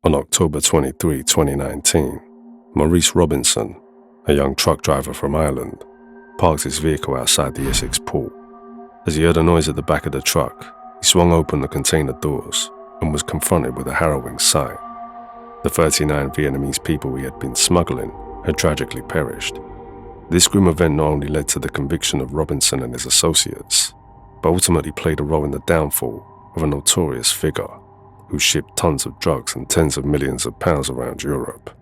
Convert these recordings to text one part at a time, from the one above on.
On October 23, 2019, Maurice Robinson, a young truck driver from Ireland, parked his vehicle outside the Essex port. As he heard a noise at the back of the truck, he swung open the container doors and was confronted with a harrowing sight. The 39 Vietnamese people he had been smuggling had tragically perished. This grim event not only led to the conviction of Robinson and his associates, but ultimately played a role in the downfall of a notorious figure who shipped tons of drugs and tens of millions of pounds around Europe.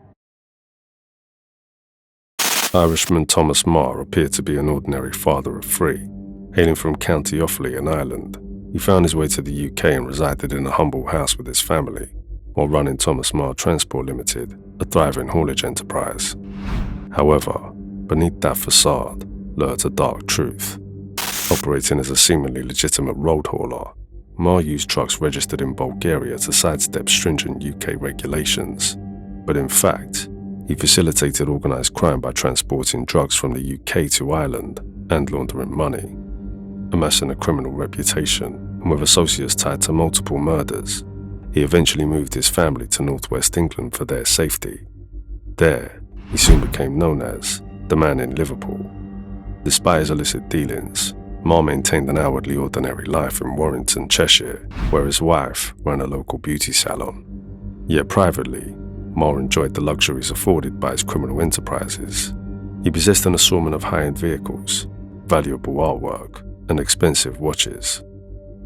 Irishman Thomas Maher appeared to be an ordinary father of three. Hailing from County Offaly in Ireland, he found his way to the UK and resided in a humble house with his family, while running Thomas Maher Transport Limited, a thriving haulage enterprise. However, beneath that facade lurked a dark truth. Operating as a seemingly legitimate road hauler, Maher used trucks registered in Bulgaria to sidestep stringent UK regulations. But in fact, he facilitated organised crime by transporting drugs from the UK to Ireland and laundering money. Amassing a criminal reputation and with associates tied to multiple murders, he eventually moved his family to northwest England for their safety. There, he soon became known as the Man in Liverpool. Despite his illicit dealings, Maher maintained an outwardly ordinary life in Warrington, Cheshire, where his wife ran a local beauty salon. Yet privately, Maher enjoyed the luxuries afforded by his criminal enterprises. He possessed an assortment of high-end vehicles, valuable artwork, and expensive watches.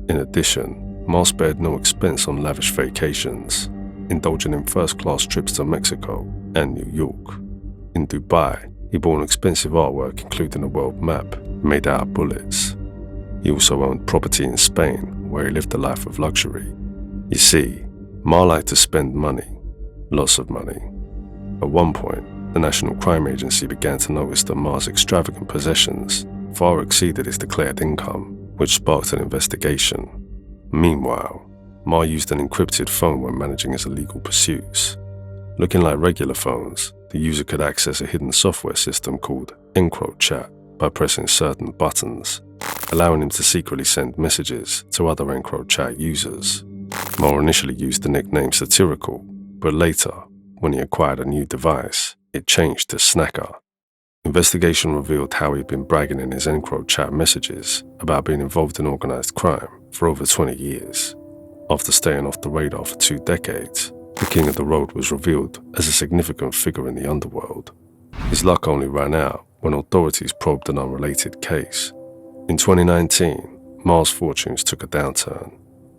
In addition, Maher spared no expense on lavish vacations, indulging in first-class trips to Mexico and New York. In Dubai, he bought expensive artwork including a world map made out of bullets. He also owned property in Spain, where he lived a life of luxury. You see, Maher liked to spend money, lots of money. At one point, the National Crime Agency began to notice that Maher's extravagant possessions far exceeded his declared income, which sparked an investigation. Meanwhile, Maher used an encrypted phone when managing his illegal pursuits. Looking like regular phones, the user could access a hidden software system called Encrypted by pressing certain buttons, allowing him to secretly send messages to other Encrypted users. Maher initially used the nickname Satirical, but later, when he acquired a new device, it changed to Snacker. Investigation revealed how he'd been bragging in his Encrypted messages about being involved in organized crime for over 20 years. After staying off the radar for 2 decades, the King of the Road was revealed as a significant figure in the underworld. His luck only ran out when authorities probed an unrelated case. In 2019, Maher's fortunes took a downturn.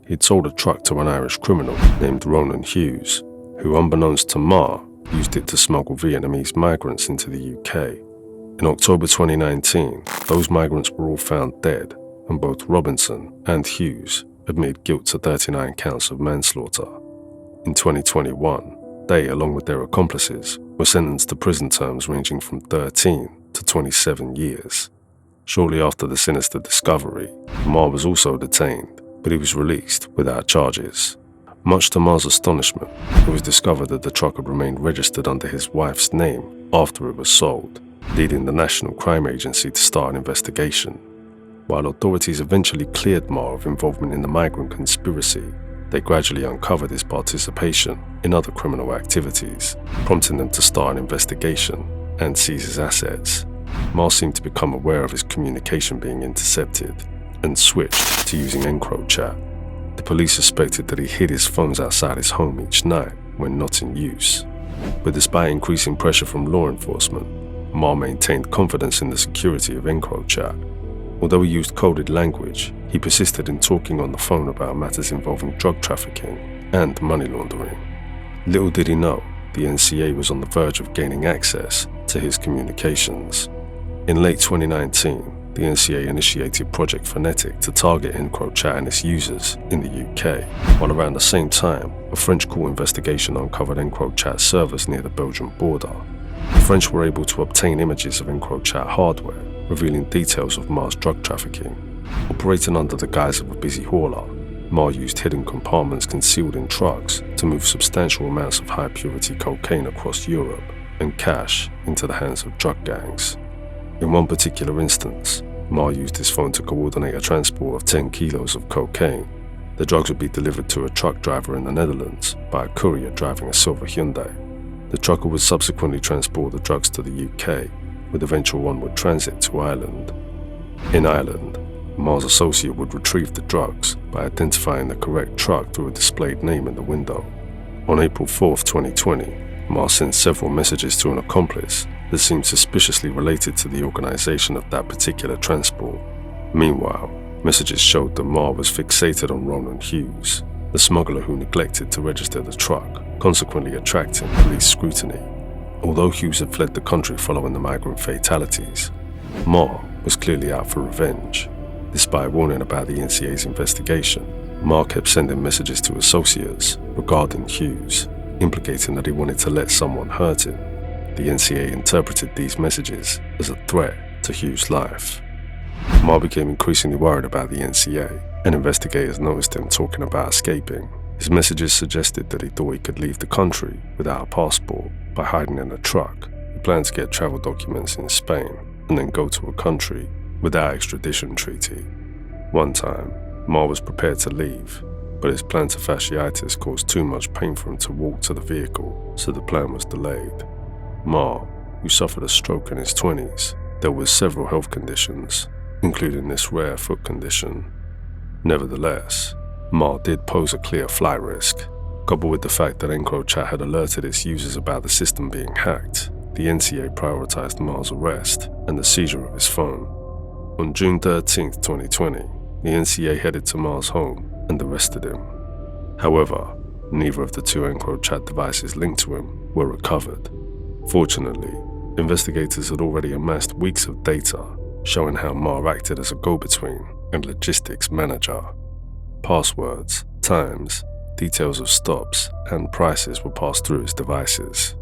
He'd sold a truck to an Irish criminal named Ronan Hughes, who, unbeknownst to Maher, used it to smuggle Vietnamese migrants into the UK. In October 2019, those migrants were all found dead, and both Robinson and Hughes admitted guilt to 39 counts of manslaughter. In 2021, they, along with their accomplices, were sentenced to prison terms ranging from 13 to 27 years. Shortly after the sinister discovery, Maher was also detained, but he was released without charges. Much to Maher's astonishment, it was discovered that the truck had remained registered under his wife's name after it was sold, leading the National Crime Agency to start an investigation. While authorities eventually cleared Maher of involvement in the migrant conspiracy, they gradually uncovered his participation in other criminal activities, prompting them to start an investigation and seize his assets. Maher seemed to become aware of his communication being intercepted and switched to using Encrypted. The police suspected that he hid his phones outside his home each night when not in use. But despite increasing pressure from law enforcement, Maher maintained confidence in the security of Encrypted. Although he used coded language, he persisted in talking on the phone about matters involving drug trafficking and money laundering. Little did he know, the NCA was on the verge of gaining access to his communications. In late 2019, the NCA initiated Project Phonetic to target Encrypted and its users in the UK, while around the same time, a French court investigation uncovered Encrypted servers near the Belgian border. The French were able to obtain images of Encrypted hardware, revealing details of Maher's drug trafficking. Operating under the guise of a busy hauler, Maher used hidden compartments concealed in trucks to move substantial amounts of high-purity cocaine across Europe and cash into the hands of drug gangs. In one particular instance, Maher used his phone to coordinate a transport of 10 kilos of cocaine. The drugs would be delivered to a truck driver in the Netherlands by a courier driving a silver Hyundai. The trucker would subsequently transport the drugs to the UK, with eventual onward transit to Ireland. In Ireland, Maher's associate would retrieve the drugs by identifying the correct truck through a displayed name in the window. On April 4, 2020, Maher sent several messages to an accomplice that seemed suspiciously related to the organization of that particular transport. Meanwhile, messages showed that Maher was fixated on Ronan Hughes, the smuggler who neglected to register the truck, consequently attracting police scrutiny. Although Hughes had fled the country following the migrant fatalities, Maher was clearly out for revenge. Despite warning about the NCA's investigation, Maher kept sending messages to associates regarding Hughes, implicating that he wanted to let someone hurt him. The NCA interpreted these messages as a threat to Hughes' life. Maher became increasingly worried about the NCA, and investigators noticed him talking about escaping. His messages suggested that he thought he could leave the country without a passport by hiding in a truck. He planned to get travel documents in Spain and then go to a country without extradition treaty. One time, Maher was prepared to leave, but his plantar fasciitis caused too much pain for him to walk to the vehicle, so the plan was delayed. Maher, who suffered a stroke in his 20s, dealt with several health conditions, including this rare foot condition. Nevertheless, Maher did pose a clear flight risk. Coupled with the fact that Encrypted had alerted its users about the system being hacked, the NCA prioritized Maher's arrest and the seizure of his phone. On June 13, 2020, the NCA headed to Maher's home and arrested him. However, neither of the two Encrypted devices linked to him were recovered. Fortunately, investigators had already amassed weeks of data showing how Maher acted as a go-between and logistics manager. Passwords, times, details of stops, and prices were passed through his devices.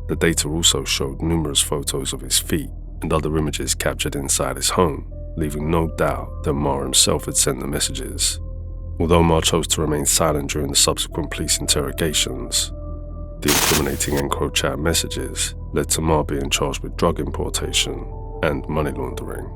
The data also showed numerous photos of his feet and other images captured inside his home, leaving no doubt that Maher himself had sent the messages. Although Maher chose to remain silent during the subsequent police interrogations, the incriminating Encrypted messages led to Maher being charged with drug importation and money laundering.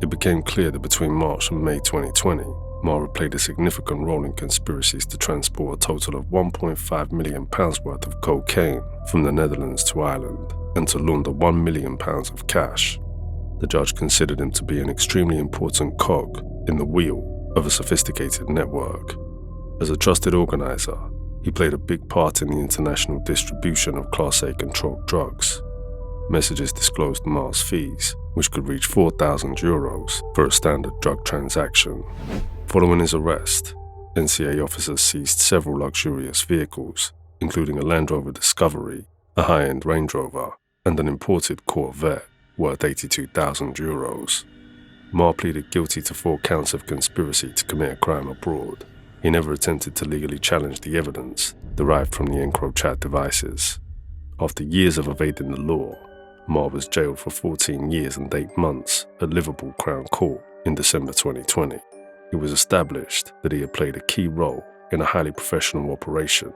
It became clear that between March and May 2020, Maher had played a significant role in conspiracies to transport a total of £1.5 million worth of cocaine from the Netherlands to Ireland and to launder £1 million of cash. The judge considered him to be an extremely important cog in the wheel of a sophisticated network. As a trusted organizer, he played a big part in the international distribution of Class A controlled drugs. Messages disclosed Maher's fees, which could reach €4,000 for a standard drug transaction. Following his arrest, NCA officers seized several luxurious vehicles, including a Land Rover Discovery, a high-end Range Rover, and an imported Corvette worth €82,000. Maher pleaded guilty to 4 counts of conspiracy to commit a crime abroad. He never attempted to legally challenge the evidence derived from the Encrypted devices. After years of evading the law, Maher was jailed for 14 years and 8 months at Liverpool Crown Court in December 2020. It was established that he had played a key role in a highly professional operation,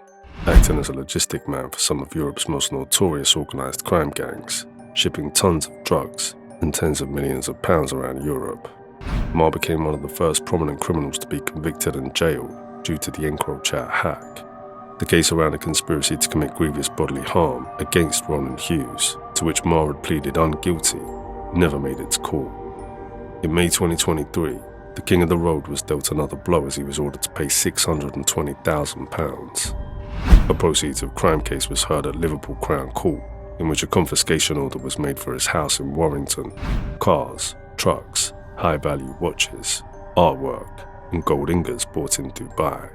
acting as a logistic man for some of Europe's most notorious organised crime gangs, shipping tons of drugs and tens of millions of pounds around Europe. Maher became one of the first prominent criminals to be convicted and jailed due to the Encrypted hack. The case around a conspiracy to commit grievous bodily harm against Ronan Hughes, to which Maher had pleaded unguilty, never made its court. In May 2023, the King of the Road was dealt another blow as he was ordered to pay £620,000. A proceeds of crime case was heard at Liverpool Crown Court, in which a confiscation order was made for his house in Warrington, cars, trucks, high-value watches, artwork, and gold ingots bought in Dubai.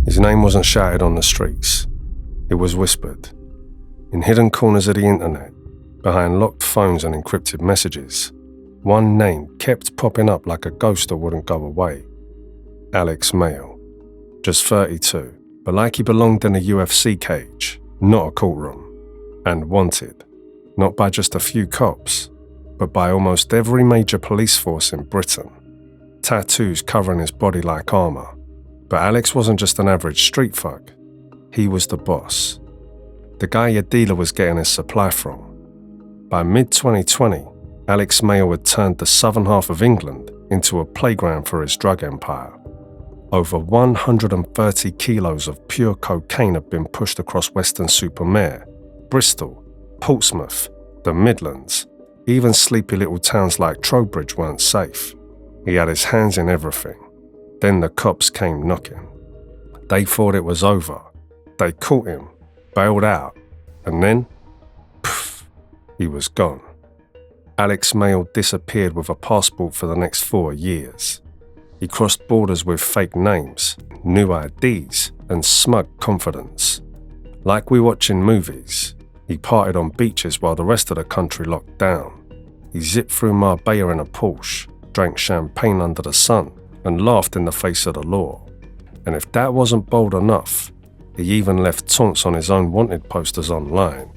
His name wasn't shouted on the streets. It was whispered. In hidden corners of the internet, behind locked phones and encrypted messages, one name kept popping up like a ghost that wouldn't go away. Alex Maher. Just 32, but like he belonged in a UFC cage, not a courtroom. And wanted, not by just a few cops, but by almost every major police force in Britain. Tattoos covering his body like armor. But Alex wasn't just an average street thug. He was the boss. The guy your dealer was getting his supply from. By mid-2020, Alex Maher had turned the southern half of England into a playground for his drug empire. Over 130 kilos of pure cocaine had been pushed across Weston-super-Mare, Bristol, Portsmouth, the Midlands. Even sleepy little towns like Trowbridge weren't safe. He had his hands in everything. Then the cops came knocking. They thought it was over. They caught him, bailed out, and then, poof, he was gone. Alex Maher disappeared with a passport for the next 4 years. He crossed borders with fake names, new IDs, and smug confidence. Like we watch in movies, he partied on beaches while the rest of the country locked down. He zipped through Marbella in a Porsche, drank champagne under the sun, and laughed in the face of the law. And if that wasn't bold enough, he even left taunts on his own wanted posters online.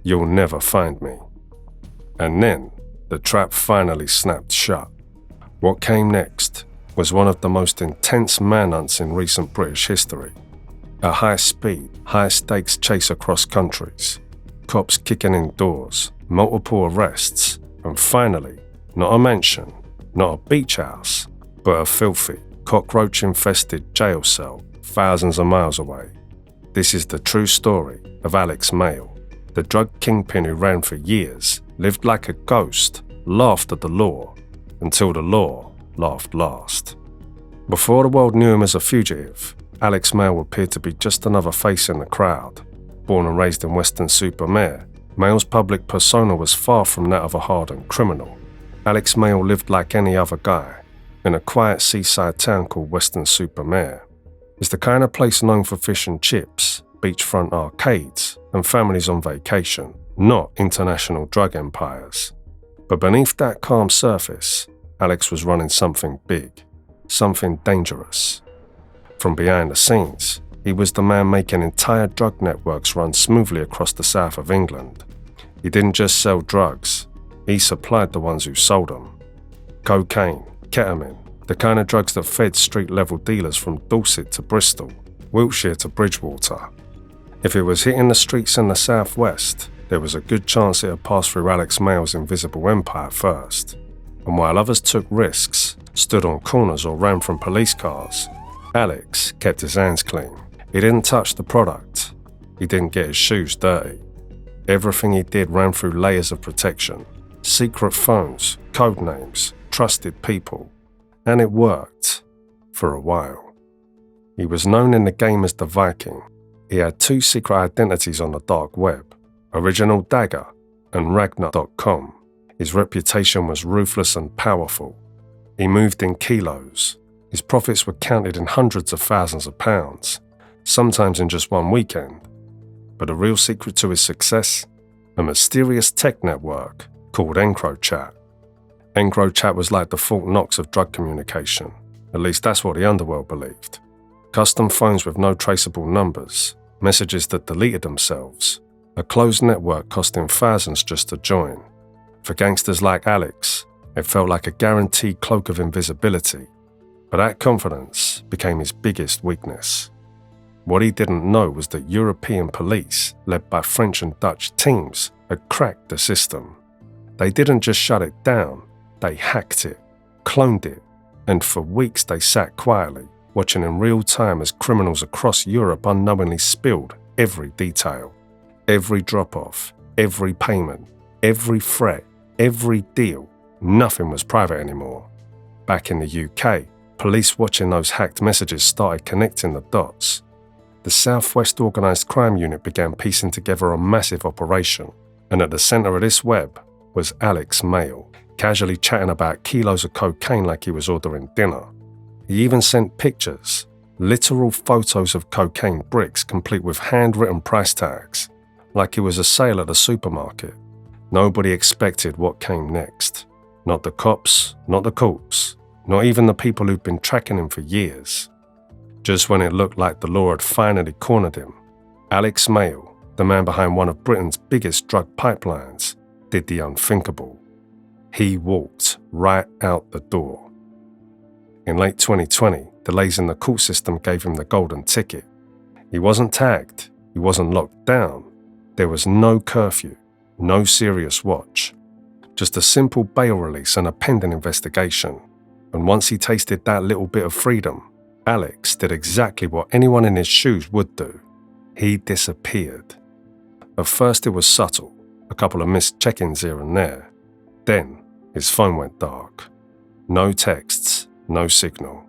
"You'll never find me." And then, the trap finally snapped shut. What came next was one of the most intense manhunts in recent British history. A high-speed, high-stakes chase across countries. Cops kicking in doors, multiple arrests, and finally, not a mansion, not a beach house, but a filthy, cockroach-infested jail cell thousands of miles away. This is the true story of Alex Maher, the drug kingpin who ran for years, lived like a ghost, laughed at the law, until the law laughed last. Before the world knew him as a fugitive, Alex Maher appeared to be just another face in the crowd. Born and raised in Weston-super-Mare, Maher's public persona was far from that of a hardened criminal. Alex Maher lived like any other guy, in a quiet seaside town called Weston-super-Mare. It's the kind of place known for fish and chips, beachfront arcades, and families on vacation, not international drug empires. But beneath that calm surface, Alex was running something big, something dangerous. From behind the scenes, he was the man making entire drug networks run smoothly across the south of England. He didn't just sell drugs, he supplied the ones who sold them. Cocaine, ketamine, the kind of drugs that fed street-level dealers from Dorset to Bristol, Wiltshire to Bridgewater. If it was hitting the streets in the southwest, there was a good chance it had passed through Alex Maher's invisible empire first. And while others took risks, stood on corners or ran from police cars, Alex kept his hands clean. He didn't touch the product. He didn't get his shoes dirty. Everything he did ran through layers of protection, secret phones, code names, trusted people. And it worked, for a while. He was known in the game as the Viking. He had 2 secret identities on the dark web, Original Dagger and Ragnar.com. His reputation was ruthless and powerful. He moved in kilos. His profits were counted in hundreds of thousands of pounds, sometimes in just one weekend. But the real secret to his success? A mysterious tech network called Encrypted. Encrypted was like the Fort Knox of drug communication. At least that's what the underworld believed. Custom phones with no traceable numbers, messages that deleted themselves, a closed network costing thousands just to join. For gangsters like Alex, it felt like a guaranteed cloak of invisibility. But that confidence became his biggest weakness. What he didn't know was that European police, led by French and Dutch teams, had cracked the system. They didn't just shut it down, they hacked it, cloned it, and for weeks they sat quietly, watching in real time as criminals across Europe unknowingly spilled every detail, every drop-off, every payment, every threat, every deal. Nothing was private anymore. Back in the UK, police watching those hacked messages started connecting the dots. The Southwest Organised Crime Unit began piecing together a massive operation, and at the centre of this web was Alex Maher, casually chatting about kilos of cocaine like he was ordering dinner. He even sent pictures, literal photos of cocaine bricks complete with handwritten price tags, like it was a sale at the supermarket. Nobody expected what came next. Not the cops, not the courts, not even the people who'd been tracking him for years. Just when it looked like the law had finally cornered him, Alex Maher, the man behind one of Britain's biggest drug pipelines, did the unthinkable. He walked right out the door. In late 2020, delays in the court system gave him the golden ticket. He wasn't tagged, he wasn't locked down. There was no curfew, no serious watch. Just a simple bail release and a pending investigation. And once he tasted that little bit of freedom, Alex did exactly what anyone in his shoes would do. He disappeared. At first it was subtle, a couple of missed check-ins here and there. Then his phone went dark. No texts, no signal.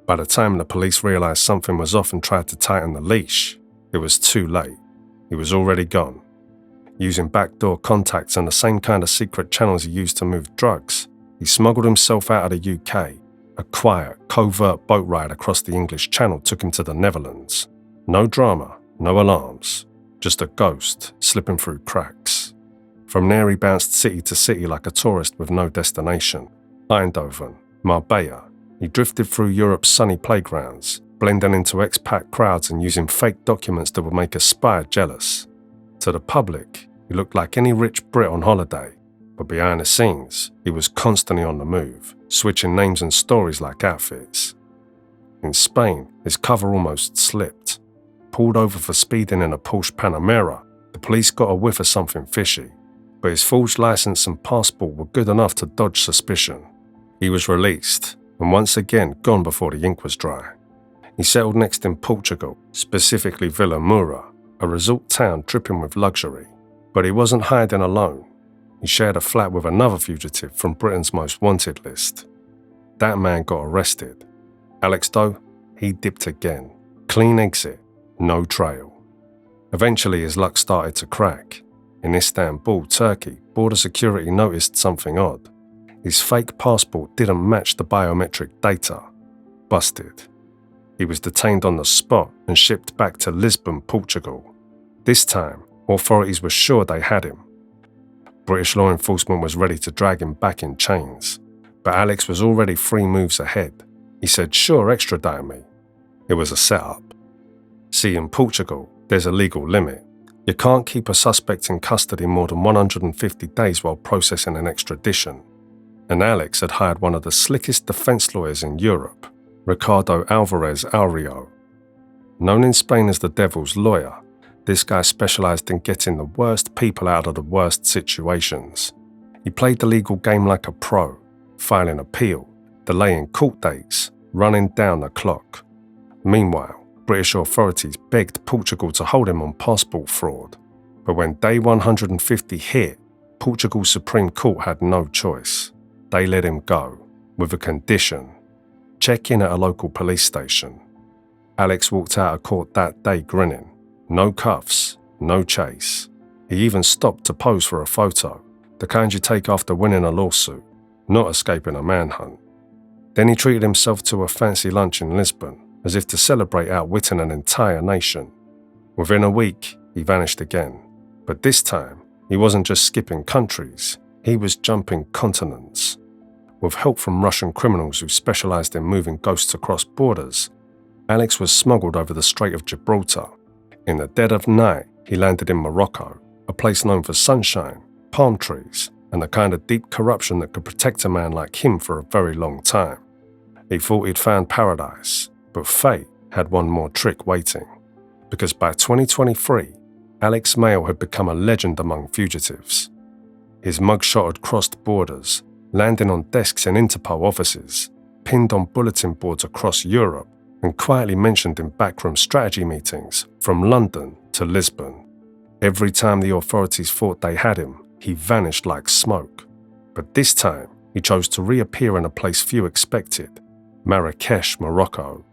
By the time the police realized something was off and tried to tighten the leash, it was too late. He was already gone. Using backdoor contacts and the same kind of secret channels he used to move drugs, he smuggled himself out of the UK. A quiet, covert boat ride across the English Channel took him to the Netherlands. No drama, no alarms, just a ghost slipping through cracks. From there he bounced city to city like a tourist with no destination. Eindhoven, Marbella. He drifted through Europe's sunny playgrounds, blending into expat crowds and using fake documents that would make a spy jealous. To the public, he looked like any rich Brit on holiday, but behind the scenes, he was constantly on the move, switching names and stories like outfits. In Spain, his cover almost slipped. Pulled over for speeding in a Porsche Panamera, the police got a whiff of something fishy, but his forged license and passport were good enough to dodge suspicion. He was released, and once again gone before the ink was dry. He settled next in Portugal, specifically Vila Moura, a resort town dripping with luxury. But he wasn't hiding alone. He shared a flat with another fugitive from Britain's most wanted list. That man got arrested. Alex, though, he dipped again. Clean exit, no trail. Eventually his luck started to crack. In Istanbul, Turkey, border security noticed something odd. His fake passport didn't match the biometric data. Busted. He was detained on the spot and shipped back to Lisbon, Portugal. This time, authorities were sure they had him. British law enforcement was ready to drag him back in chains, but Alex was already 3 moves ahead. He said, "Sure, extradite me." It was a setup. See, in Portugal, there's a legal limit. You can't keep a suspect in custody more than 150 days while processing an extradition. And Alex had hired one of the slickest defense lawyers in Europe, Ricardo Alvarez Alrio. Known in Spain as the devil's lawyer, this guy specialized in getting the worst people out of the worst situations. He played the legal game like a pro, filing appeal, delaying court dates, running down the clock. Meanwhile, British authorities begged Portugal to hold him on passport fraud. But when day 150 hit, Portugal's Supreme Court had no choice. They let him go, with a condition: check in at a local police station. Alex walked out of court that day grinning. No cuffs, no chase. He even stopped to pose for a photo, the kind you take after winning a lawsuit, not escaping a manhunt. Then he treated himself to a fancy lunch in Lisbon, as if to celebrate outwitting an entire nation. Within a week, he vanished again. But this time, he wasn't just skipping countries, he was jumping continents. With help from Russian criminals who specialized in moving ghosts across borders, Alex was smuggled over the Strait of Gibraltar. In the dead of night, he landed in Morocco, a place known for sunshine, palm trees, and the kind of deep corruption that could protect a man like him for a very long time. He thought he'd found paradise, but fate had one more trick waiting. Because by 2023, Alex Maher had become a legend among fugitives. His mugshot had crossed borders, landing on desks in Interpol offices, pinned on bulletin boards across Europe, and quietly mentioned in backroom strategy meetings from London to Lisbon. Every time the authorities thought they had him, he vanished like smoke. But this time, he chose to reappear in a place few expected: Marrakesh, Morocco.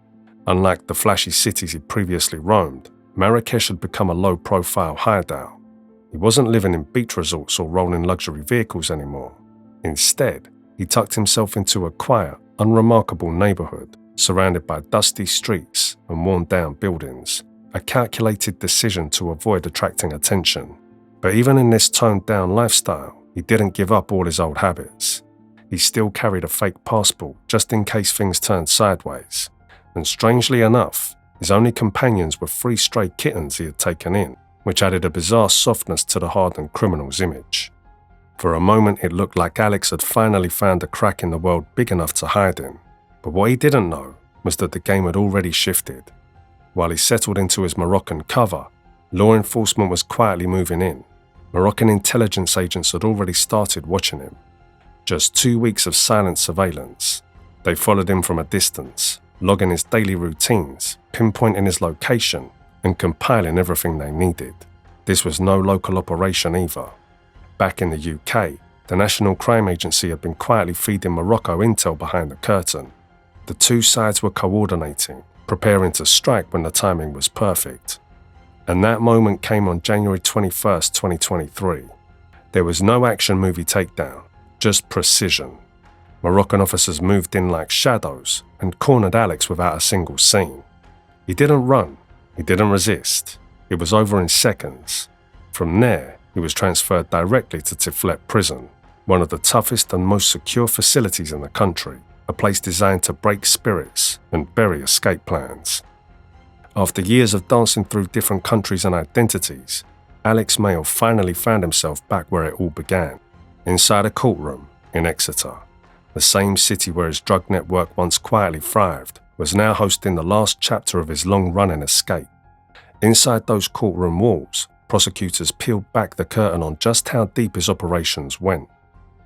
Unlike the flashy cities he'd previously roamed, Marrakesh had become a low-profile hideout. He wasn't living in beach resorts or rolling luxury vehicles anymore. Instead, he tucked himself into a quiet, unremarkable neighborhood, surrounded by dusty streets and worn-down buildings, a calculated decision to avoid attracting attention. But even in this toned-down lifestyle, he didn't give up all his old habits. He still carried a fake passport just in case things turned sideways. And strangely enough, his only companions were 3 stray kittens he had taken in, which added a bizarre softness to the hardened criminal's image. For a moment, it looked like Alex had finally found a crack in the world big enough to hide in. But what he didn't know was that the game had already shifted. While he settled into his Moroccan cover, law enforcement was quietly moving in. Moroccan intelligence agents had already started watching him. Just 2 weeks of silent surveillance. They followed him from a distance, logging his daily routines, pinpointing his location, and compiling everything they needed. This was no local operation either. Back in the UK, the National Crime Agency had been quietly feeding Morocco intel behind the curtain. The two sides were coordinating, preparing to strike when the timing was perfect. And that moment came on January 21st, 2023. There was no action movie takedown, just precision. Moroccan officers moved in like shadows and cornered Alex without a single scene. He didn't run, he didn't resist. It was over in seconds. From there, he was transferred directly to Tiflet Prison, one of the toughest and most secure facilities in the country, a place designed to break spirits and bury escape plans. After years of dancing through different countries and identities, Alex Maher finally found himself back where it all began, inside a courtroom in Exeter. The same city where his drug network once quietly thrived was now hosting the last chapter of his long-running escape. Inside those courtroom walls, prosecutors peeled back the curtain on just how deep his operations went.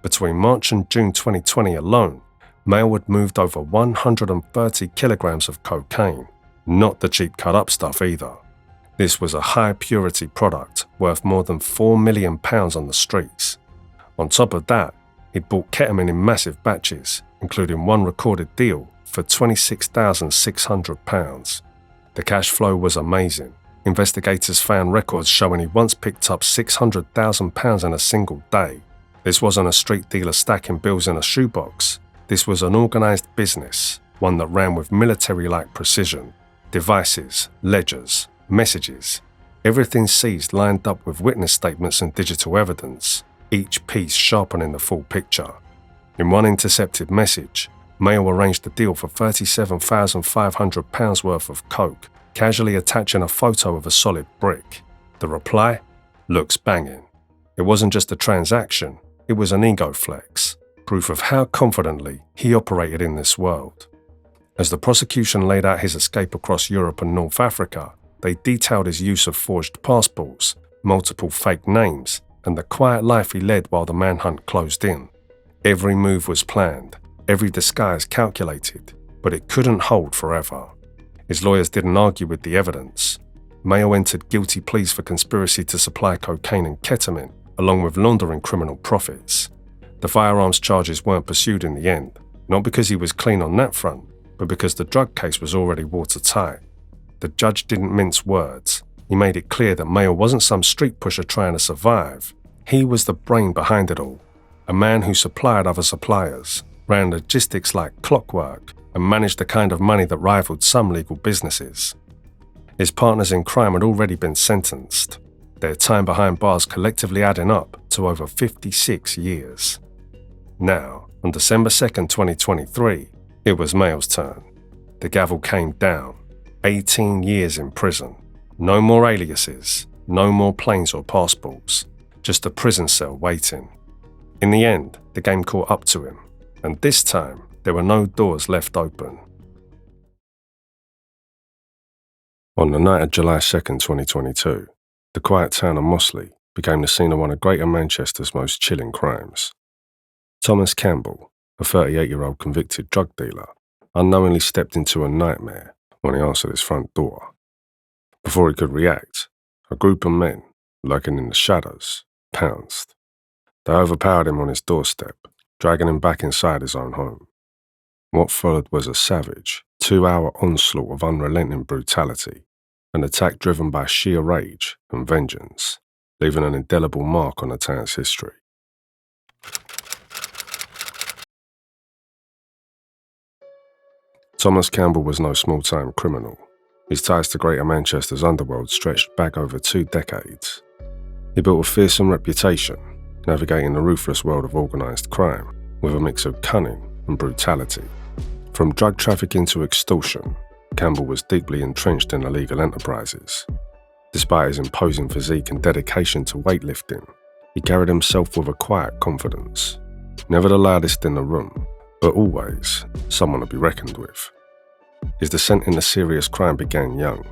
Between March and June 2020 alone, Maher had moved over 130 kilograms of cocaine, not the cheap cut-up stuff either. This was a high-purity product worth more than £4 million on the streets. On top of that, he'd bought ketamine in massive batches, including one recorded deal for £26,600. The cash flow was amazing. Investigators found records showing he once picked up £600,000 in a single day. This wasn't a street dealer stacking bills in a shoebox. This was an organised business, one that ran with military-like precision. Devices, ledgers, messages, everything seized lined up with witness statements and digital evidence, each piece sharpening the full picture. In one intercepted message, Maher arranged a deal for £37,500 worth of coke, casually attaching a photo of a solid brick. The reply? Looks banging. It wasn't just a transaction, it was an ego flex, proof of how confidently he operated in this world. As the prosecution laid out his escape across Europe and North Africa, they detailed his use of forged passports, multiple fake names, and the quiet life he led while the manhunt closed in. Every move was planned, every disguise calculated, but it couldn't hold forever. His lawyers didn't argue with the evidence. Maher entered guilty pleas for conspiracy to supply cocaine and ketamine, along with laundering criminal profits. The firearms charges weren't pursued in the end, not because he was clean on that front, but because the drug case was already watertight. The judge didn't mince words. He made it clear that Maher wasn't some street pusher trying to survive. He was the brain behind it all, a man who supplied other suppliers, ran logistics like clockwork, and managed the kind of money that rivaled some legal businesses. His partners in crime had already been sentenced, their time behind bars collectively adding up to over 56 years. Now, on December 2nd, 2023, it was Maher's turn. The gavel came down. 18 years in prison. No more aliases, no more planes or passports, just a prison cell waiting. In the end, the game caught up to him, and this time, there were no doors left open. On the night of July 2nd, 2022, the quiet town of Mossley became the scene of one of Greater Manchester's most chilling crimes. Thomas Campbell, a 38-year-old convicted drug dealer, unknowingly stepped into a nightmare when he answered his front door. Before he could react, a group of men, lurking in the shadows, pounced. They overpowered him on his doorstep, dragging him back inside his own home. What followed was a savage, 2-hour onslaught of unrelenting brutality, an attack driven by sheer rage and vengeance, leaving an indelible mark on the town's history. Thomas Campbell was no small-time criminal. His ties to Greater Manchester's underworld stretched back over 2 decades. He built a fearsome reputation, navigating the ruthless world of organised crime with a mix of cunning and brutality. From drug trafficking to extortion, Campbell was deeply entrenched in illegal enterprises. Despite his imposing physique and dedication to weightlifting, he carried himself with a quiet confidence. Never the loudest in the room, but always someone to be reckoned with. His descent into serious crime began young.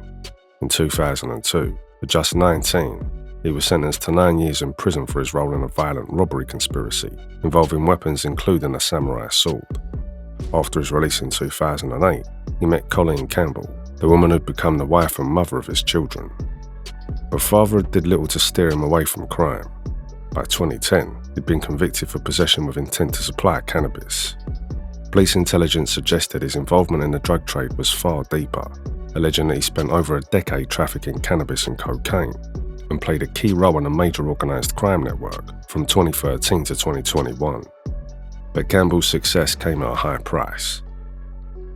In 2002, at just 19, he was sentenced to 9 years in prison for his role in a violent robbery conspiracy involving weapons including a samurai sword. After his release in 2008, he met Colleen Campbell, the woman who'd become the wife and mother of his children. Her father did little to steer him away from crime. By 2010, he'd been convicted for possession with intent to supply cannabis. Police intelligence suggested his involvement in the drug trade was far deeper, alleging that he spent over a decade trafficking cannabis and cocaine, and played a key role in a major organised crime network from 2013 to 2021. But Campbell's success came at a high price.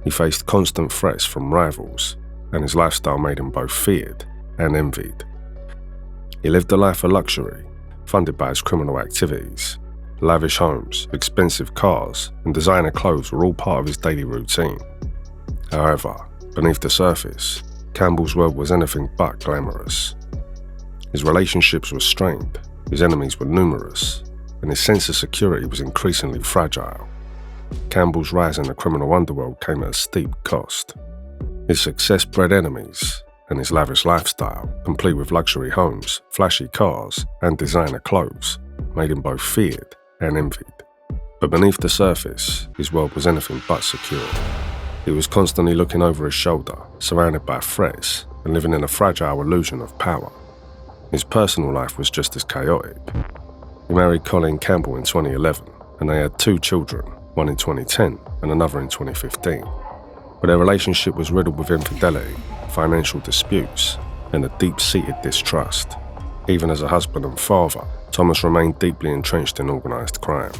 He faced constant threats from rivals, and his lifestyle made him both feared and envied. He lived a life of luxury, funded by his criminal activities. Lavish homes, expensive cars, and designer clothes were all part of his daily routine. However, beneath the surface, Campbell's world was anything but glamorous. His relationships were strained, his enemies were numerous, and his sense of security was increasingly fragile. Campbell's rise in the criminal underworld came at a steep cost. His success bred enemies, and his lavish lifestyle, complete with luxury homes, flashy cars, and designer clothes, made him both feared and envied. But beneath the surface, his world was anything but secure. He was constantly looking over his shoulder, surrounded by threats, and living in a fragile illusion of power. His personal life was just as chaotic. He married Colleen Campbell in 2011, and they had 2 children, one in 2010 and another in 2015. But their relationship was riddled with infidelity, financial disputes, and a deep-seated distrust. Even as a husband and father, Thomas remained deeply entrenched in organised crime.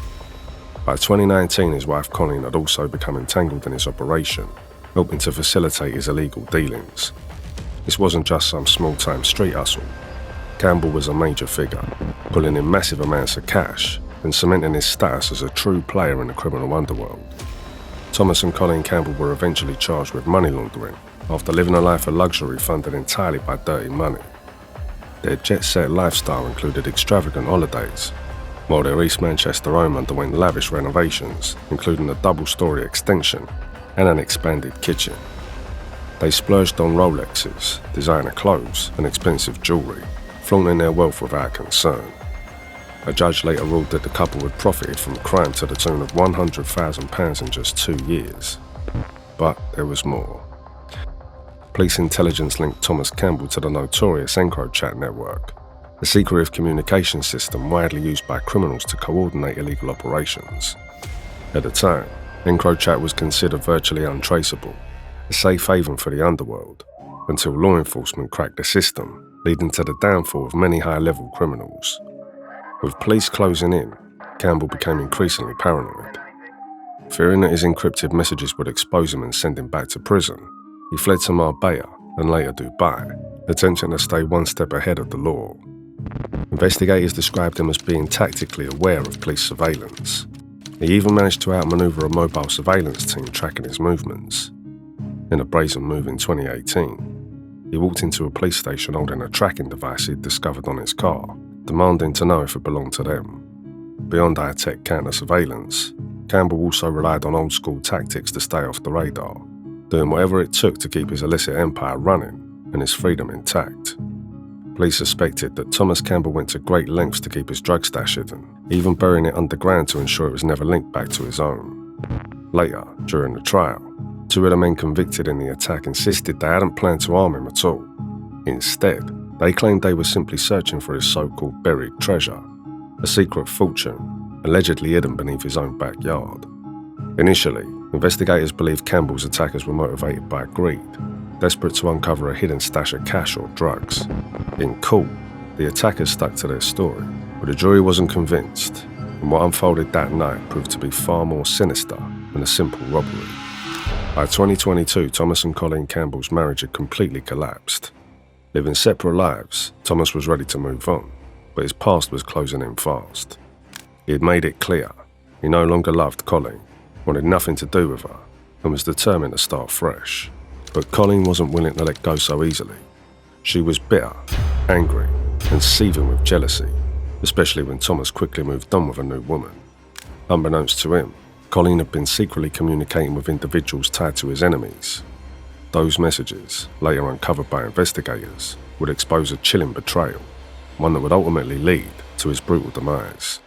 By 2019, his wife Colleen had also become entangled in his operation, helping to facilitate his illegal dealings. This wasn't just some small-time street hustle. Campbell was a major figure, pulling in massive amounts of cash and cementing his status as a true player in the criminal underworld. Thomas and Colleen Campbell were eventually charged with money laundering after living a life of luxury funded entirely by dirty money. Their jet-set lifestyle included extravagant holidays, while their East Manchester home underwent lavish renovations, including a double-storey extension and an expanded kitchen. They splurged on Rolexes, designer clothes, and expensive jewellery, flaunting their wealth without concern. A judge later ruled that the couple had profited from crime to the tune of £100,000 in just 2 years. But there was more. Police intelligence linked Thomas Campbell to the Notorious Encrypted network, a secretive communication system widely used by criminals to coordinate illegal operations. At the time, Encrypted was considered virtually untraceable, a safe haven for the underworld, until law enforcement cracked the system, leading to the downfall of many high-level criminals. With police closing in, Campbell became increasingly paranoid. Fearing that his encrypted messages would expose him and send him back to prison, he fled to Marbella and later Dubai, attempting to stay one step ahead of the law. Investigators described him as being tactically aware of police surveillance. He even managed to outmaneuver a mobile surveillance team tracking his movements. In a brazen move in 2018, he walked into a police station holding a tracking device he'd discovered on his car, demanding to know if it belonged to them. Beyond high-tech counter-surveillance, Campbell also relied on old-school tactics to stay off the radar, doing whatever it took to keep his illicit empire running and his freedom intact. Police suspected that Thomas Campbell went to great lengths to keep his drug stash hidden, even burying it underground to ensure it was never linked back to his own. Later, during the trial, 2 of the men convicted in the attack insisted they hadn't planned to harm him at all. Instead, they claimed they were simply searching for his so-called buried treasure, a secret fortune allegedly hidden beneath his own backyard. Initially, investigators believed Campbell's attackers were motivated by greed, desperate to uncover a hidden stash of cash or drugs. In court, the attackers stuck to their story, but the jury wasn't convinced, and what unfolded that night proved to be far more sinister than a simple robbery. By 2022, Thomas and Colleen Campbell's marriage had completely collapsed. Living separate lives, Thomas was ready to move on, but his past was closing in fast. He had made it clear he no longer loved Colleen, wanted nothing to do with her, and was determined to start fresh. But Colleen wasn't willing to let go so easily. She was bitter, angry, and seething with jealousy, especially when Thomas quickly moved on with a new woman. Unbeknownst to him, Colleen had been secretly communicating with individuals tied to his enemies. Those messages, later uncovered by investigators, would expose a chilling betrayal, one that would ultimately lead to his brutal demise.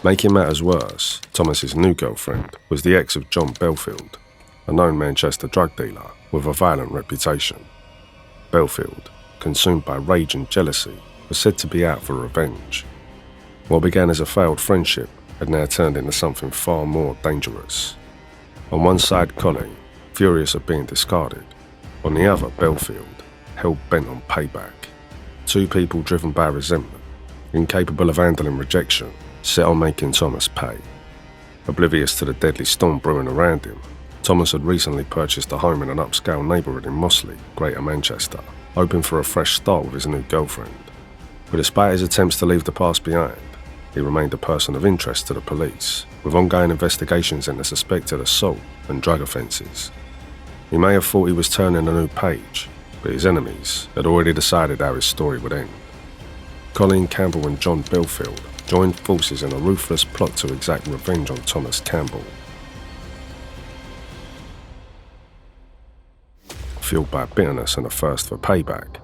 Making matters worse, Thomas's new girlfriend was the ex of John Belfield, a known Manchester drug dealer with a violent reputation. Belfield, consumed by rage and jealousy, was said to be out for revenge. What began as a failed friendship had now turned into something far more dangerous. On one side, Colin, furious at being discarded. On the other, Belfield, hell-bent on payback. Two people driven by resentment, incapable of handling rejection, set on making Thomas pay. Oblivious to the deadly storm brewing around him, Thomas had recently purchased a home in an upscale neighbourhood in Mossley, Greater Manchester, hoping for a fresh start with his new girlfriend. But despite his attempts to leave the past behind, he remained a person of interest to the police, with ongoing investigations into suspected assault and drug offences. He may have thought he was turning a new page, but his enemies had already decided how his story would end. Colin Campbell and John Belfield joined forces in a ruthless plot to exact revenge on Thomas Campbell. Fueled by bitterness and a thirst for payback,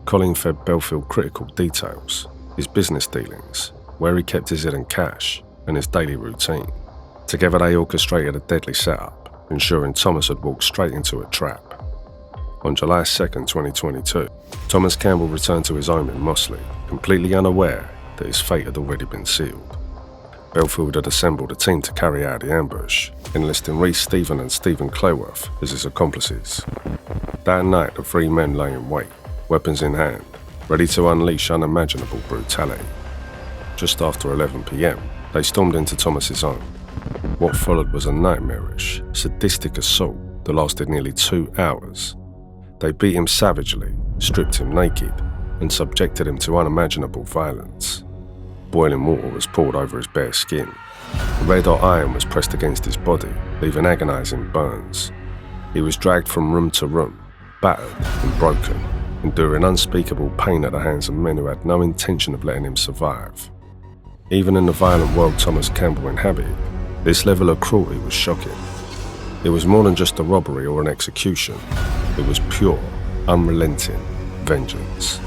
Colin fed Belfield critical details, his business dealings, where he kept his hidden cash, and his daily routine. Together they orchestrated a deadly setup, ensuring Thomas had walked straight into a trap. On July 2, 2022, Thomas Campbell returned to his home in Mossley, completely unaware that his fate had already been sealed. Belfield had assembled a team to carry out the ambush, enlisting Reece Stephen and Stephen Clayworth as his accomplices. That night, the three men lay in wait, weapons in hand, ready to unleash unimaginable brutality. Just after 11 p.m, they stormed into Thomas's home. What followed was a nightmarish, sadistic assault that lasted nearly 2 hours. They beat him savagely, stripped him naked, and subjected him to unimaginable violence. Boiling water was poured over his bare skin. Red-hot iron was pressed against his body, leaving agonizing burns. He was dragged from room to room, battered and broken, enduring unspeakable pain at the hands of men who had no intention of letting him survive. Even in the violent world Thomas Campbell inhabited, this level of cruelty was shocking. It was more than just a robbery or an execution. It was pure, unrelenting vengeance.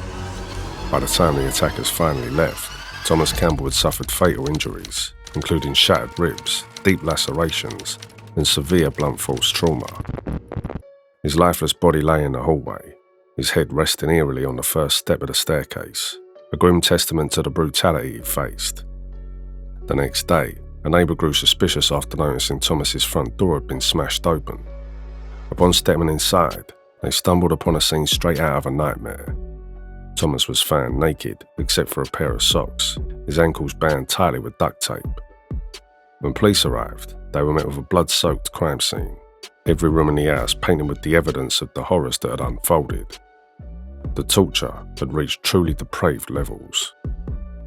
By the time the attackers finally left, Thomas Campbell had suffered fatal injuries, including shattered ribs, deep lacerations, and severe blunt force trauma. His lifeless body lay in the hallway, his head resting eerily on the first step of the staircase, a grim testament to the brutality he faced. The next day, a neighbour grew suspicious after noticing Thomas's front door had been smashed open. Upon stepping inside, they stumbled upon a scene straight out of a nightmare. Thomas was found naked, except for a pair of socks, his ankles bound tightly with duct tape. When police arrived, they were met with a blood-soaked crime scene, every room in the house painted with the evidence of the horrors that had unfolded. The torture had reached truly depraved levels.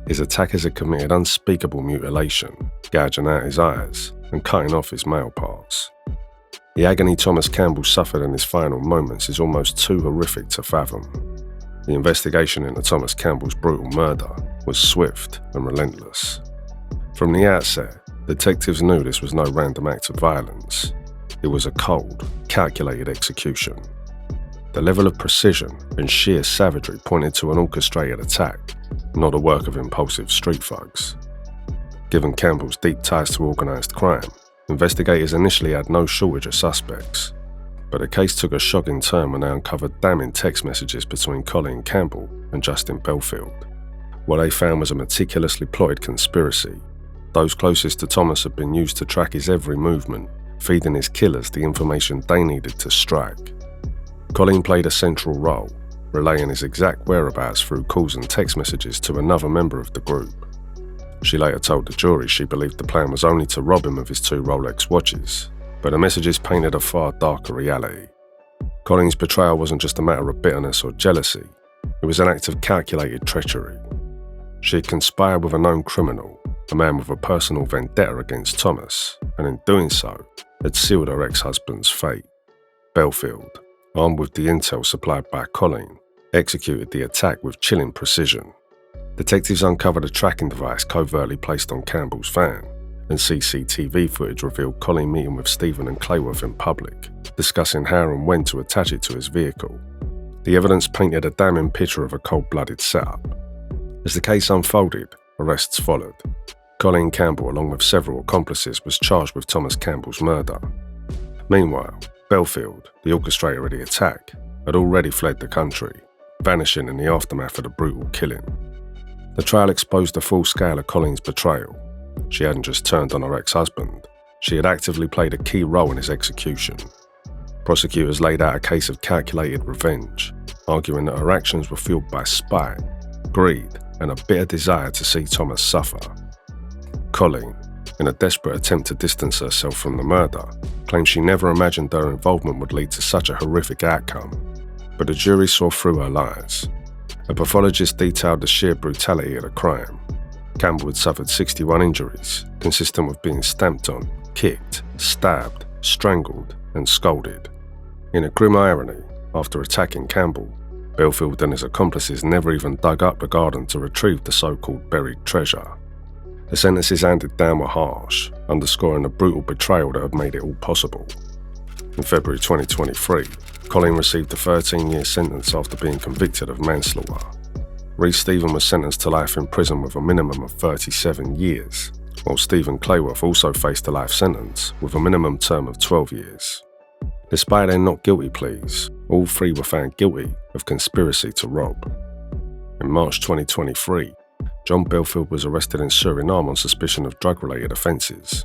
His attackers had committed unspeakable mutilation, gouging out his eyes and cutting off his male parts. The agony Thomas Campbell suffered in his final moments is almost too horrific to fathom. The investigation into Thomas Campbell's brutal murder was swift and relentless. From the outset, detectives knew this was no random act of violence. It was a cold, calculated execution. The level of precision and sheer savagery pointed to an orchestrated attack, not a work of impulsive street thugs. Given Campbell's deep ties to organised crime, investigators initially had no shortage of suspects. But the case took a shocking turn when they uncovered damning text messages between Colin Campbell and Justin Belfield. What they found was a meticulously plotted conspiracy. Those closest to Thomas had been used to track his every movement, feeding his killers the information they needed to strike. Colin played a central role, relaying his exact whereabouts through calls and text messages to another member of the group. She later told the jury she believed the plan was only to rob him of his 2 Rolex watches, but the messages painted a far darker reality. Colin's betrayal wasn't just a matter of bitterness or jealousy, it was an act of calculated treachery. She had conspired with a known criminal, a man with a personal vendetta against Thomas, and in doing so, had sealed her ex-husband's fate. Belfield, armed with the intel supplied by Colin, executed the attack with chilling precision. Detectives uncovered a tracking device covertly placed on Campbell's van, and CCTV footage revealed Colin meeting with Stephen and Clayworth in public, discussing how and when to attach it to his vehicle. The evidence painted a damning picture of a cold-blooded setup. As the case unfolded, arrests followed. Colin Campbell, along with several accomplices, was charged with Thomas Campbell's murder. Meanwhile, Belfield, the orchestrator of the attack, had already fled the country, vanishing in the aftermath of the brutal killing. The trial exposed the full scale of Colin's betrayal. She hadn't just turned on her ex-husband, she had actively played a key role in his execution. Prosecutors laid out a case of calculated revenge, arguing that her actions were fueled by spite, greed, and a bitter desire to see Thomas suffer. Colin, in a desperate attempt to distance herself from the murder, claimed she never imagined her involvement would lead to such a horrific outcome, but the jury saw through her lies. A pathologist detailed the sheer brutality of the crime. Campbell had suffered 61 injuries, consistent with being stamped on, kicked, stabbed, strangled, and scalded. In a grim irony, after attacking Campbell, Belfield and his accomplices never even dug up the garden to retrieve the so-called buried treasure. The sentences handed down were harsh, underscoring the brutal betrayal that had made it all possible. In February 2023, Colin received a 13-year sentence after being convicted of manslaughter. Reece Stephen was sentenced to life in prison with a minimum of 37 years, while Stephen Clayworth also faced a life sentence with a minimum term of 12 years. Despite their not guilty pleas, all three were found guilty of conspiracy to rob. In March 2023, John Belfield was arrested in Suriname on suspicion of drug-related offences.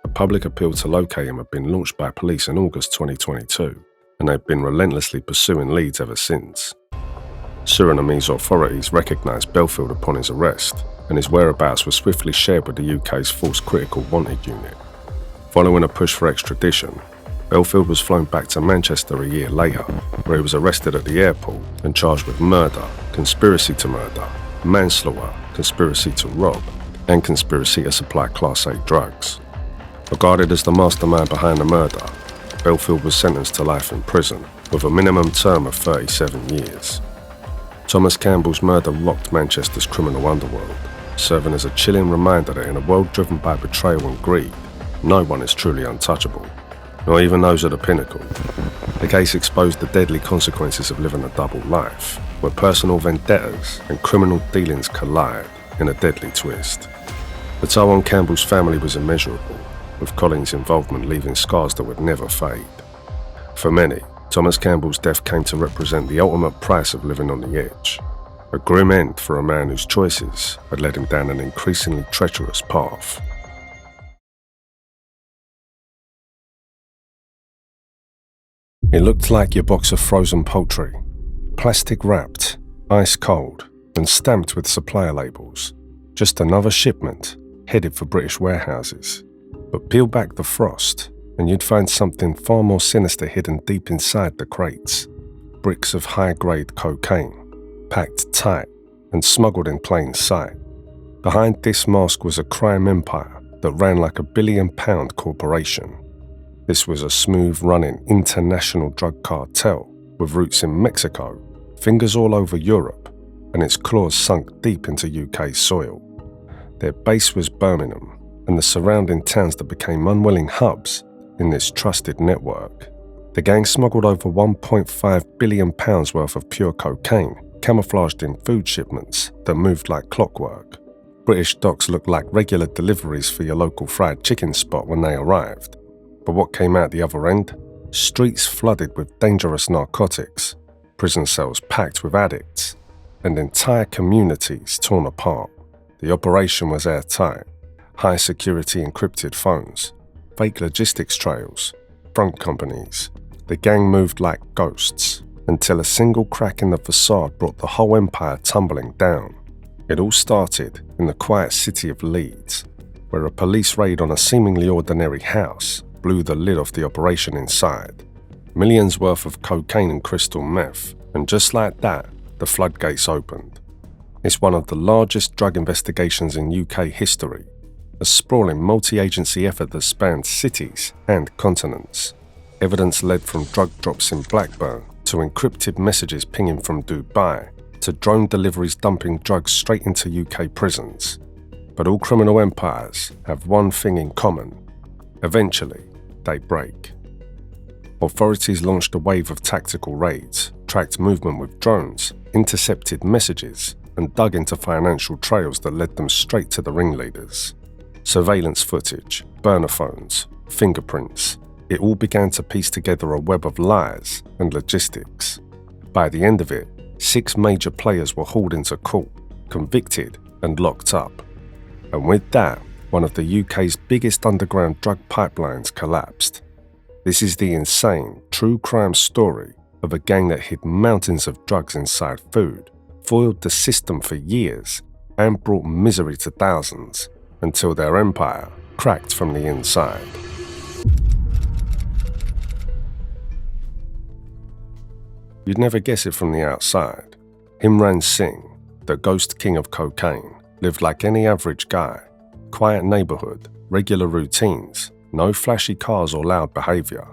A public appeal to locate him had been launched by police in August 2022, and they've been relentlessly pursuing leads ever since. Surinamese authorities recognised Belfield upon his arrest, and his whereabouts were swiftly shared with the UK's Force Critical Wanted Unit. Following a push for extradition, Belfield was flown back to Manchester a year later, where he was arrested at the airport and charged with murder, conspiracy to murder, manslaughter, conspiracy to rob, and conspiracy to supply Class A drugs. Regarded as the mastermind behind the murder, Belfield was sentenced to life in prison, with a minimum term of 37 years. Thomas Campbell's murder rocked Manchester's criminal underworld, serving as a chilling reminder that in a world driven by betrayal and greed, no one is truly untouchable, not even those at the pinnacle. The case exposed the deadly consequences of living a double life, where personal vendettas and criminal dealings collide in a deadly twist. The toll on Campbell's family was immeasurable, with Colin's involvement leaving scars that would never fade. For many, Thomas Campbell's death came to represent the ultimate price of living on the edge, a grim end for a man whose choices had led him down an increasingly treacherous path. It looked like your box of frozen poultry, plastic wrapped, ice cold, and stamped with supplier labels. Just another shipment headed for British warehouses. But peel back the frost, and you'd find something far more sinister hidden deep inside the crates. Bricks of high-grade cocaine, packed tight and smuggled in plain sight. Behind this mask was a crime empire that ran like £1 billion corporation. This was a smooth-running international drug cartel with roots in Mexico, fingers all over Europe, and its claws sunk deep into UK soil. Their base was Birmingham, and the surrounding towns that became unwilling hubs in this trusted network. The gang smuggled over £1.5 billion worth of pure cocaine, camouflaged in food shipments that moved like clockwork. British docks looked like regular deliveries for your local fried chicken spot when they arrived. But what came out the other end? Streets flooded with dangerous narcotics, prison cells packed with addicts, and entire communities torn apart. The operation was airtight. High-security encrypted phones, fake logistics trails, front companies. The gang moved like ghosts, until a single crack in the facade brought the whole empire tumbling down. It all started in the quiet city of Leeds, where a police raid on a seemingly ordinary house blew the lid off the operation inside. Millions worth of cocaine and crystal meth, and just like that, the floodgates opened. It's one of the largest drug investigations in UK history, a sprawling multi-agency effort that spanned cities and continents. Evidence led from drug drops in Blackburn to encrypted messages pinging from Dubai to drone deliveries dumping drugs straight into UK prisons. But all criminal empires have one thing in common. Eventually, they break. Authorities launched a wave of tactical raids, tracked movement with drones, intercepted messages, and dug into financial trails that led them straight to the ringleaders. Surveillance footage, burner phones, fingerprints. It all began to piece together a web of lies and logistics. By the end of it, 6 major players were hauled into court, convicted and locked up. And with that, one of the UK's biggest underground drug pipelines collapsed. This is the insane, true crime story of a gang that hid mountains of drugs inside food, foiled the system for years, and brought misery to thousands until their empire cracked from the inside. You'd never guess it from the outside. Imran Singh, the ghost king of cocaine, lived like any average guy. Quiet neighborhood, regular routines, no flashy cars or loud behavior.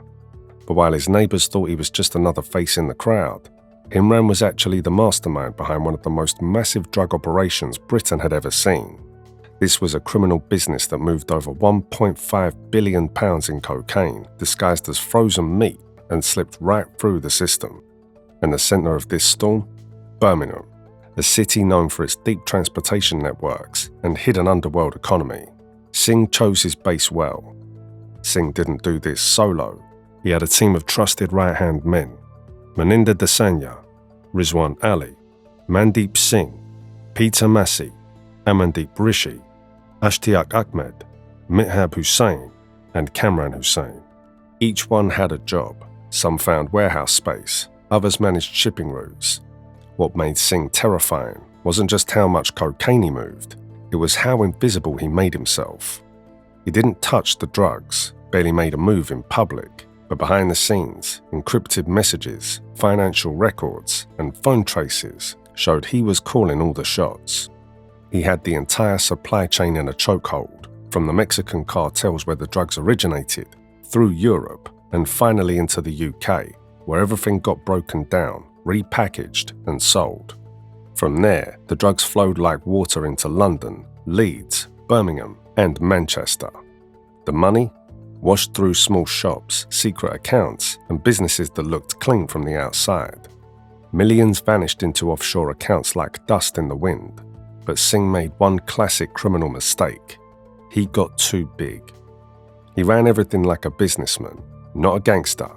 But while his neighbors thought he was just another face in the crowd, Imran was actually the mastermind behind one of the most massive drug operations Britain had ever seen. This was a criminal business that moved over £1.5 billion in cocaine, disguised as frozen meat, and slipped right through the system. And the center of this storm? Birmingham, a city known for its deep transportation networks and hidden underworld economy. Singh chose his base well. Singh didn't do this solo. He had a team of trusted right-hand men: Maninder Dasanya, Rizwan Ali, Mandeep Singh, Peter Massey, Amandeep Rishi, Ashtiaq Ahmed, Mithab Hussain, and Kamran Hussain. Each one had a job. Some found warehouse space, others managed shipping routes. What made Singh terrifying wasn't just how much cocaine he moved, it was how invisible he made himself. He didn't touch the drugs, barely made a move in public, but behind the scenes, encrypted messages, financial records, and phone traces showed he was calling all the shots. He had the entire supply chain in a chokehold, from the Mexican cartels where the drugs originated, through Europe, and finally into the UK, where everything got broken down, repackaged, and sold. From there, the drugs flowed like water into London, Leeds, Birmingham, and Manchester. The money? Washed through small shops, secret accounts, and businesses that looked clean from the outside. Millions vanished into offshore accounts like dust in the wind. But Singh made one classic criminal mistake. He got too big. He ran everything like a businessman, not a gangster.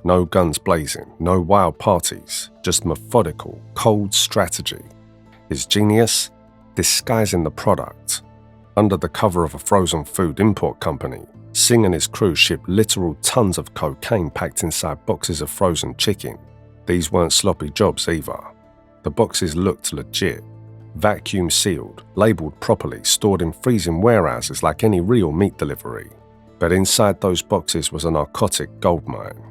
No guns blazing, no wild parties, just methodical, cold strategy. His genius? Disguising the product. Under the cover of a frozen food import company, Singh and his crew shipped literal tons of cocaine packed inside boxes of frozen chicken. These weren't sloppy jobs either. The boxes looked legit. Vacuum sealed, labelled properly, stored in freezing warehouses like any real meat delivery. But inside those boxes was a narcotic goldmine.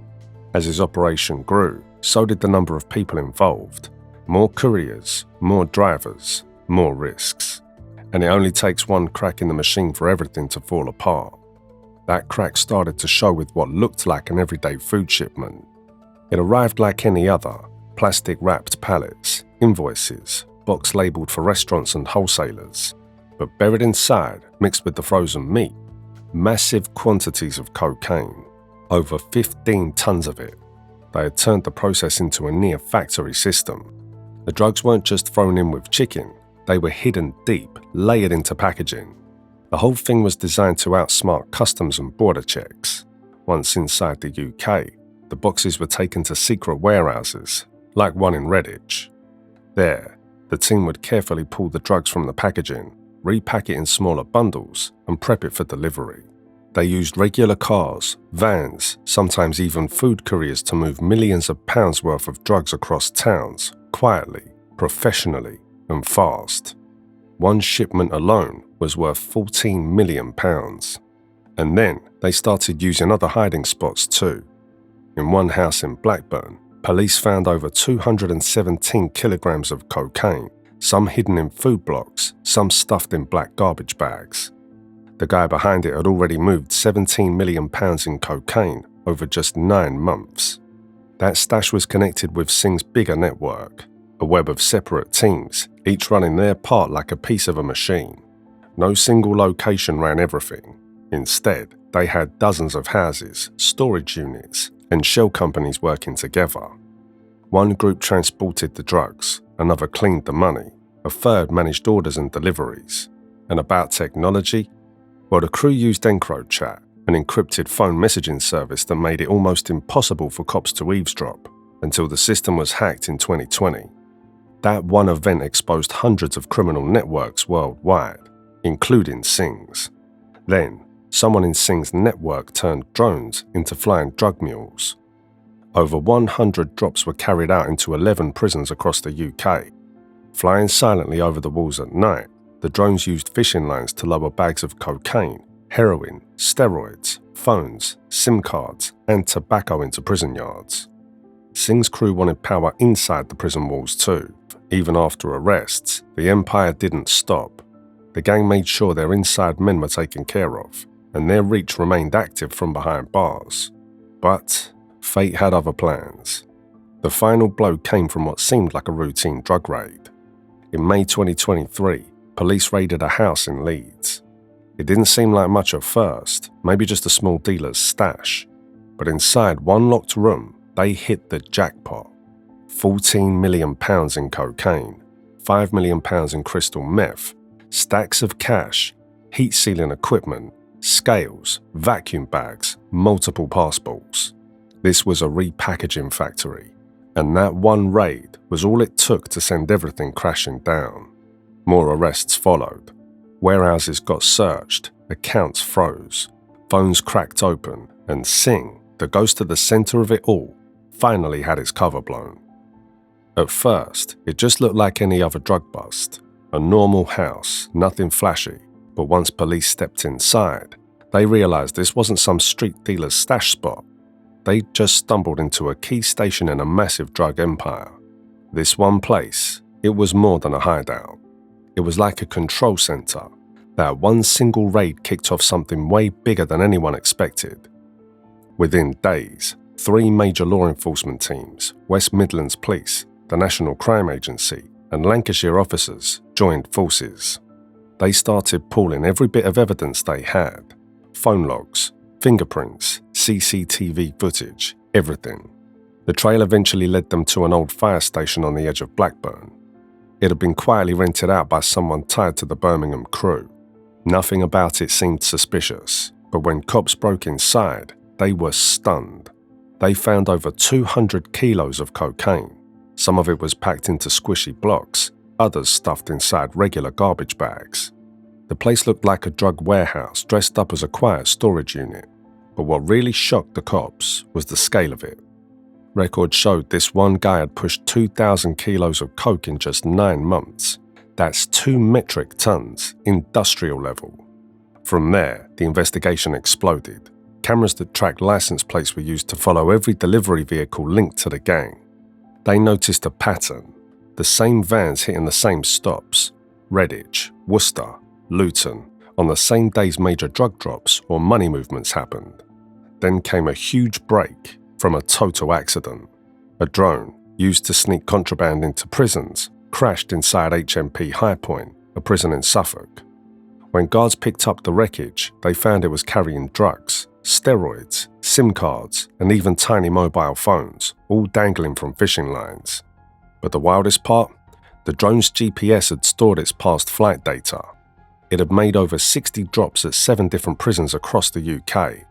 As his operation grew, so did the number of people involved. More couriers, more drivers, more risks. And it only takes one crack in the machine for everything to fall apart. That crack started to show with what looked like an everyday food shipment. It arrived like any other, plastic-wrapped pallets, invoices, box labelled for restaurants and wholesalers. But buried inside, mixed with the frozen meat, massive quantities of cocaine. Over 15 tons of it. They had turned the process into a near-factory system. The drugs weren't just thrown in with chicken, they were hidden deep, layered into packaging. The whole thing was designed to outsmart customs and border checks. Once inside the UK, the boxes were taken to secret warehouses, like one in Redditch. There, the team would carefully pull the drugs from the packaging, repack it in smaller bundles, and prep it for delivery. They used regular cars, vans, sometimes even food couriers to move millions of pounds worth of drugs across towns, quietly, professionally, and fast. One shipment alone was worth £14 million. And then they started using other hiding spots too. In one house in Blackburn, police found over 217 kilograms of cocaine, some hidden in food blocks, some stuffed in black garbage bags. The guy behind it had already moved £17 million in cocaine over just 9 months. That stash was connected with Singh's bigger network, a web of separate teams, each running their part like a piece of a machine. No single location ran everything. Instead, they had dozens of houses, storage units, and shell companies working together. One group transported the drugs, another cleaned the money, a third managed orders and deliveries. And about technology? Well, the crew used Encrypted, an encrypted phone messaging service that made it almost impossible for cops to eavesdrop, until the system was hacked in 2020. That one event exposed hundreds of criminal networks worldwide, including Singh's. Then, someone in Singh's network turned drones into flying drug mules. Over 100 drops were carried out into 11 prisons across the UK. Flying silently over the walls at night, the drones used fishing lines to lower bags of cocaine, heroin, steroids, phones, SIM cards, and tobacco into prison yards. Singh's crew wanted power inside the prison walls too. Even after arrests, the empire didn't stop. The gang made sure their inside men were taken care of, and their reach remained active from behind bars. But fate had other plans. The final blow came from what seemed like a routine drug raid. In May 2023, police raided a house in Leeds. It didn't seem like much at first, maybe just a small dealer's stash. But inside one locked room, they hit the jackpot. £14 million in cocaine, £5 million in crystal meth, stacks of cash, heat-sealing equipment, scales, vacuum bags, multiple passports. This was a repackaging factory, and that one raid was all it took to send everything crashing down. More arrests followed. Warehouses got searched, accounts froze, phones cracked open, and Singh, the ghost at the center of it all, finally had his cover blown. At first, it just looked like any other drug bust. A normal house, nothing flashy, but once police stepped inside, they realized this wasn't some street dealer's stash spot. They just stumbled into a key station in a massive drug empire. This one place, it was more than a hideout. It was like a control center. That one single raid kicked off something way bigger than anyone expected. Within days, 3 major law enforcement teams, West Midlands Police, the National Crime Agency, and Lancashire officers joined forces. They started pulling every bit of evidence they had. Phone logs, fingerprints, CCTV footage, everything. The trail eventually led them to an old fire station on the edge of Blackburn. It had been quietly rented out by someone tied to the Birmingham crew. Nothing about it seemed suspicious, but when cops broke inside, they were stunned. They found over 200 kilos of cocaine. Some of it was packed into squishy blocks, others stuffed inside regular garbage bags. The place looked like a drug warehouse dressed up as a quiet storage unit, but what really shocked the cops was the scale of it. Records showed this one guy had pushed 2,000 kilos of coke in just 9 months. That's 2 metric tons, industrial level. From there, the investigation exploded. Cameras that tracked license plates were used to follow every delivery vehicle linked to the gang. They noticed a pattern. The same vans hitting the same stops, Redditch, Worcester, Luton, on the same days major drug drops or money movements happened. Then came a huge break from a total accident. A drone, used to sneak contraband into prisons, crashed inside HMP High Point, a prison in Suffolk. When guards picked up the wreckage, they found it was carrying drugs, steroids, SIM cards, and even tiny mobile phones, all dangling from fishing lines. But the wildest part? The drone's GPS had stored its past flight data. It had made over 60 drops at 7 different prisons across the UK.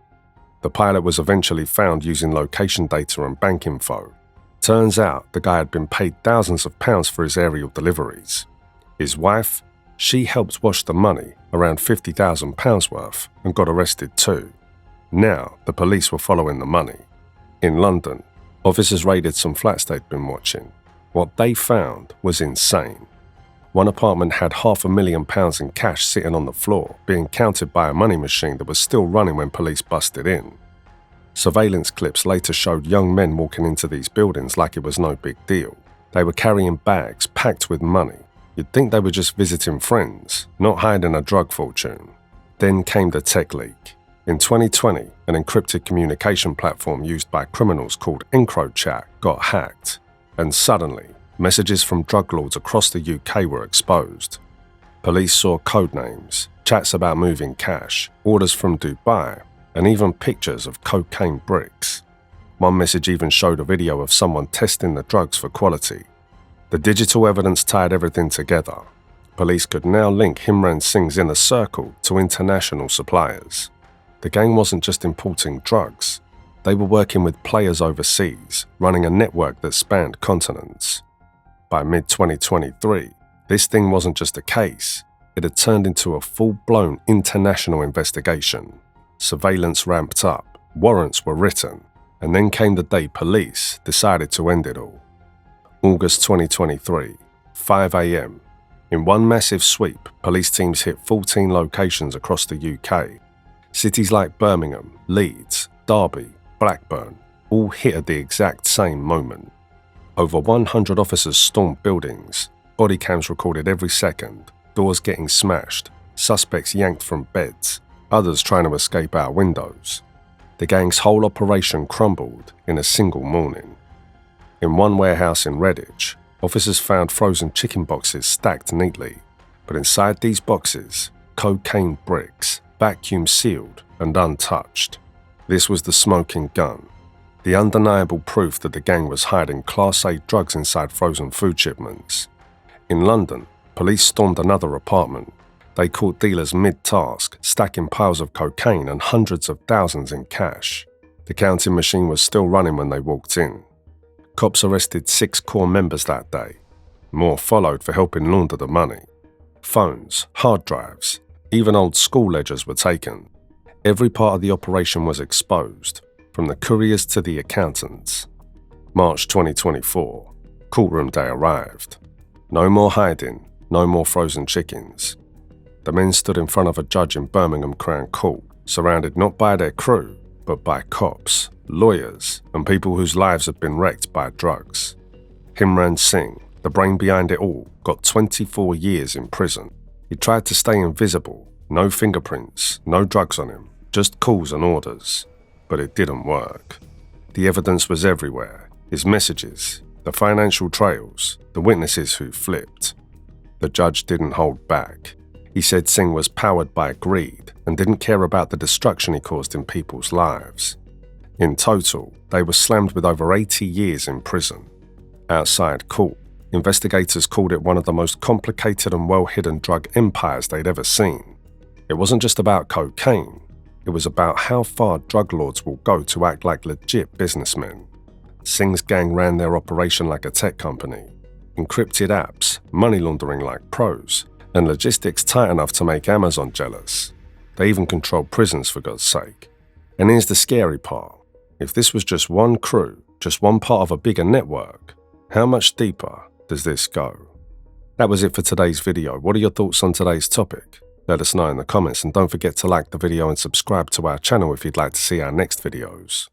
The pilot was eventually found using location data and bank info. Turns out the guy had been paid thousands of pounds for his aerial deliveries. His wife? She helped wash the money, around £50,000 worth, and got arrested too. Now, the police were following the money. In London, officers raided some flats they'd been watching. What they found was insane. One apartment had £500,000 in cash sitting on the floor, being counted by a money machine that was still running when police busted in. Surveillance clips later showed young men walking into these buildings like it was no big deal. They were carrying bags packed with money. You'd think they were just visiting friends, not hiding a drug fortune. Then came the tech leak. In 2020, an encrypted communication platform used by criminals called Encrypted got hacked, and suddenly, messages from drug lords across the UK were exposed. Police saw code names, chats about moving cash, orders from Dubai, and even pictures of cocaine bricks. One message even showed a video of someone testing the drugs for quality. The digital evidence tied everything together. police could now link Imran Singh's inner circle to international suppliers. The gang wasn't just importing drugs. They were working with players overseas, running a network that spanned continents. By mid-2023, this thing wasn't just a case. It had turned into a full-blown international investigation. Surveillance ramped up, warrants were written, and then came the day police decided to end it all. August 2023, 5 a.m. In one massive sweep, police teams hit 14 locations across the UK. Cities like Birmingham, Leeds, Derby, Blackburn, all hit at the exact same moment. Over 100 officers stormed buildings, body cams recorded every second, doors getting smashed, suspects yanked from beds, others trying to escape out windows. The gang's whole operation crumbled in a single morning. In one warehouse in Redditch, officers found frozen chicken boxes stacked neatly, but inside these boxes, cocaine bricks, vacuum sealed and untouched. This was the smoking gun, the undeniable proof that the gang was hiding Class A drugs inside frozen food shipments. In London, police stormed another apartment. They caught dealers mid-task, stacking piles of cocaine and hundreds of thousands in cash. The counting machine was still running when they walked in. Cops arrested 6 core members that day. More followed for helping launder the money. Phones, hard drives, even old school ledgers were taken. Every part of the operation was exposed, from the couriers to the accountants. March 2024, courtroom day arrived. No more hiding, no more frozen chickens. The men stood in front of a judge in Birmingham Crown Court, surrounded not by their crew, but by cops, lawyers, and people whose lives had been wrecked by drugs. Imran Singh, the brain behind it all, got 24 years in prison. He tried to stay invisible, no fingerprints, no drugs on him, just calls and orders. But it didn't work. The evidence was everywhere, his messages, the financial trails, the witnesses who flipped. The judge didn't hold back. He said Singh was powered by greed and didn't care about the destruction he caused in people's lives. In total, they were slammed with over 80 years in prison. Outside court, investigators called it one of the most complicated and well-hidden drug empires they'd ever seen. It wasn't just about cocaine. It was about how far drug lords will go to act like legit businessmen. Singh's gang ran their operation like a tech company. Encrypted apps, money laundering like pros, and logistics tight enough to make Amazon jealous. They even controlled prisons, for God's sake. And here's the scary part. If this was just one crew, just one part of a bigger network, how much deeper does this go? That was it for today's video. What are your thoughts on today's topic? Let us know in the comments, and don't forget to like the video and subscribe to our channel if you'd like to see our next videos.